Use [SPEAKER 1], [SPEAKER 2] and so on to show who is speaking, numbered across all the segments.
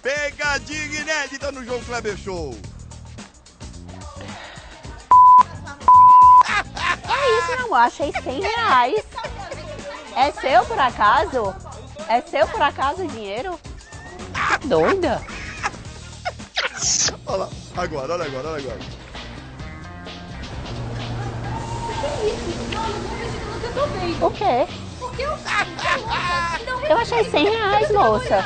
[SPEAKER 1] Pegadinha inédita no João Kleber Show.
[SPEAKER 2] É isso, meu amor. Achei 100 reais. É seu por acaso? É seu por acaso o dinheiro? Tá doida?
[SPEAKER 1] Olha lá. Agora, olha agora, olha agora.
[SPEAKER 2] O quê?
[SPEAKER 3] Porque eu...
[SPEAKER 2] Eu achei 100 reais, moça.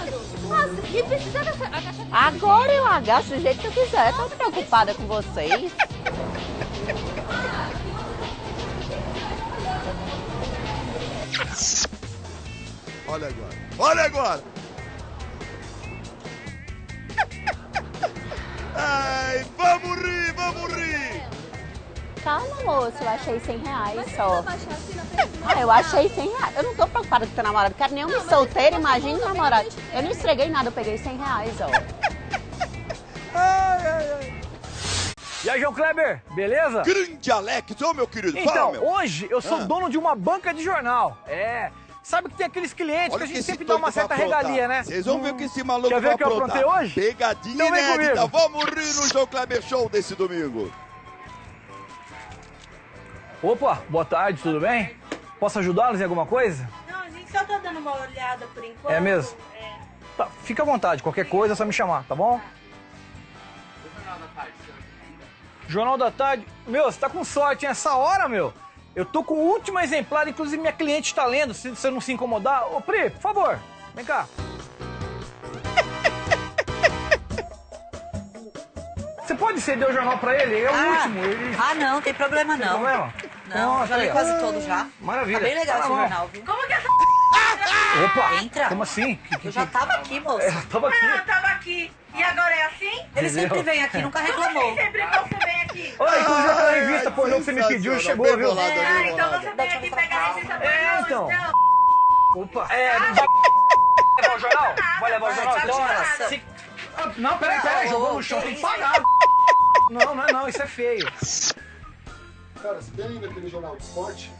[SPEAKER 3] Nossa, e precisa dessa...
[SPEAKER 2] Agora eu agacho do jeito que eu quiser. Tô preocupada com vocês.
[SPEAKER 1] Olha agora. Olha agora. Ai, vamos rir, vamos rir.
[SPEAKER 2] Calma, moço. Eu achei 100 reais só. Ah, eu achei 100 reais. Eu não tô preocupada com teu namorado. Quero nem homem solteiro, imagina o namorado. Eu não estreguei nada, eu peguei 100 reais, ó.
[SPEAKER 1] Ai, ai, ai.
[SPEAKER 4] E aí, João Kleber, beleza?
[SPEAKER 1] Grande Alex, ô meu querido.
[SPEAKER 4] Então,
[SPEAKER 1] Fala, meu.
[SPEAKER 4] hoje eu sou
[SPEAKER 1] Ah.
[SPEAKER 4] dono de uma banca de jornal. É. Sabe que tem aqueles clientes
[SPEAKER 1] Olha
[SPEAKER 4] que a
[SPEAKER 1] que
[SPEAKER 4] gente
[SPEAKER 1] esse
[SPEAKER 4] sempre dá uma
[SPEAKER 1] doido vai
[SPEAKER 4] certa
[SPEAKER 1] aprontar.
[SPEAKER 4] regalia, né?
[SPEAKER 1] Vocês vão ver o que esse maluco
[SPEAKER 4] Quer ver
[SPEAKER 1] vai
[SPEAKER 4] o que eu
[SPEAKER 1] aprontar.
[SPEAKER 4] aprontei hoje?
[SPEAKER 1] Pegadinha
[SPEAKER 4] Então vem
[SPEAKER 1] inédita.
[SPEAKER 4] comigo.
[SPEAKER 1] Vamos rir no João Kleber Show desse domingo.
[SPEAKER 4] Opa, boa tarde, tudo bem? Posso ajudá-los em alguma coisa?
[SPEAKER 5] Não, a gente só tá dando uma olhada por enquanto.
[SPEAKER 4] É mesmo?
[SPEAKER 5] É.
[SPEAKER 4] Tá, fica à vontade, qualquer coisa é só me chamar, tá bom? Jornal da Tarde. Meu, você tá com sorte, hein? Essa hora, meu. Eu tô com o último exemplar, inclusive minha cliente tá lendo, se você não se incomodar. Ô, Pri, por favor, vem cá. Você pode ceder o jornal pra ele? É o último. Ele...
[SPEAKER 6] Ah, não, tem problema
[SPEAKER 4] Tem
[SPEAKER 6] não.
[SPEAKER 4] problema?
[SPEAKER 6] Não,
[SPEAKER 4] Nossa,
[SPEAKER 6] já li
[SPEAKER 4] aí, ó.
[SPEAKER 6] quase todo já.
[SPEAKER 4] Maravilha.
[SPEAKER 6] Tá bem legal
[SPEAKER 4] Tá
[SPEAKER 6] esse
[SPEAKER 4] bom.
[SPEAKER 6] jornal, viu?
[SPEAKER 5] Como que essa
[SPEAKER 4] Opa!
[SPEAKER 6] Entra.
[SPEAKER 4] Como assim?
[SPEAKER 6] Eu já tava aqui, moça.
[SPEAKER 4] Eu tava aqui.
[SPEAKER 5] ela tava aqui e agora é assim?
[SPEAKER 6] Ele sempre vem aqui, nunca reclamou.
[SPEAKER 5] Sempre você vem aqui.
[SPEAKER 4] Olha, inclusive aquela revista pornô que você me pediu chegou,
[SPEAKER 1] Bem
[SPEAKER 4] viu?
[SPEAKER 1] bolado, bem
[SPEAKER 5] Ah, então
[SPEAKER 1] bolado.
[SPEAKER 5] você vem aqui pegar a revista
[SPEAKER 4] É,
[SPEAKER 5] pornô,
[SPEAKER 4] então.
[SPEAKER 5] então.
[SPEAKER 4] Opa! Vai levar o jornal? Vai levar o jornal?
[SPEAKER 6] Sabe de
[SPEAKER 4] Então,
[SPEAKER 6] relação.
[SPEAKER 4] se- Não, peraí, jogou no chão, tem que pagar. Não, não é não, isso é feio.
[SPEAKER 7] Cara, você tem ainda aquele jornal de esporte?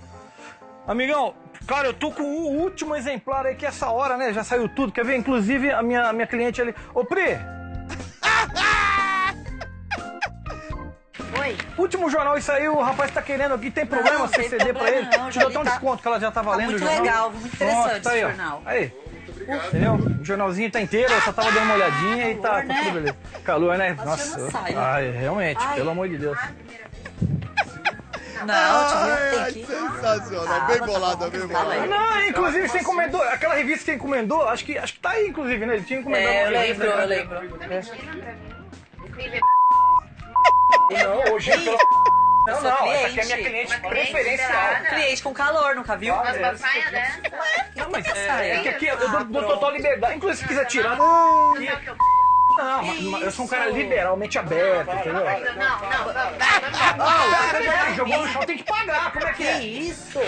[SPEAKER 4] Amigão, cara, eu tô com o último exemplar aí que essa hora, né? Já saiu tudo. Quer ver? Inclusive a minha cliente ali. Ô, Pri!
[SPEAKER 6] Oi.
[SPEAKER 4] Último jornal isso aí, o rapaz tá querendo aqui, tem problema
[SPEAKER 6] Não,
[SPEAKER 4] você
[SPEAKER 6] tem
[SPEAKER 4] ceder pra
[SPEAKER 6] problema
[SPEAKER 4] ele?
[SPEAKER 6] não,
[SPEAKER 4] Te
[SPEAKER 6] já
[SPEAKER 4] dou
[SPEAKER 6] vi,
[SPEAKER 4] até um
[SPEAKER 6] tá-
[SPEAKER 4] desconto que ela já tava
[SPEAKER 6] Tá
[SPEAKER 4] lendo
[SPEAKER 6] muito
[SPEAKER 4] o jornal.
[SPEAKER 6] legal, muito interessante
[SPEAKER 4] Pronto, tá aí,
[SPEAKER 6] esse
[SPEAKER 4] ó.
[SPEAKER 6] jornal.
[SPEAKER 4] Aí,
[SPEAKER 7] Obrigado.
[SPEAKER 4] entendeu? O jornalzinho tá inteiro, eu só tava dando uma olhadinha e tá
[SPEAKER 6] Calor, né?
[SPEAKER 4] tudo beleza. Calor, né?
[SPEAKER 6] Nossa, eu não saio.
[SPEAKER 4] Ai, realmente,
[SPEAKER 6] Ai.
[SPEAKER 4] pelo amor de Deus.
[SPEAKER 6] Não,
[SPEAKER 1] Ai,
[SPEAKER 6] tem
[SPEAKER 1] ai,
[SPEAKER 6] que...
[SPEAKER 1] sensacional.
[SPEAKER 6] Ah,
[SPEAKER 1] Bem
[SPEAKER 6] tá
[SPEAKER 1] bolada,
[SPEAKER 6] bom,
[SPEAKER 1] bem
[SPEAKER 6] tá
[SPEAKER 1] bolada.
[SPEAKER 6] bem.
[SPEAKER 4] Não, inclusive você encomendou, aquela revista que você encomendou, acho que tá aí, inclusive, né? Ele tinha encomendado
[SPEAKER 6] É, eu
[SPEAKER 4] uma revista.
[SPEAKER 6] lembro.
[SPEAKER 4] Não, hoje pelo...
[SPEAKER 6] Eu
[SPEAKER 4] Não,
[SPEAKER 6] sou
[SPEAKER 4] não, essa aqui é
[SPEAKER 6] cliente.
[SPEAKER 4] minha cliente preferencial.
[SPEAKER 6] Cliente com calor, nunca viu?
[SPEAKER 4] Ah, é.
[SPEAKER 5] Saia dessa.
[SPEAKER 4] Não, mas
[SPEAKER 6] saia?
[SPEAKER 4] é que aqui eu dou total liberdade. Inclusive, se quiser tirar.
[SPEAKER 1] Ah.
[SPEAKER 4] Não, mas eu sou um cara liberalmente aberto, entendeu?
[SPEAKER 5] Não.
[SPEAKER 4] Peraí, jogou no chão, tem que pagar. Como é que
[SPEAKER 6] Que
[SPEAKER 4] é?
[SPEAKER 6] isso?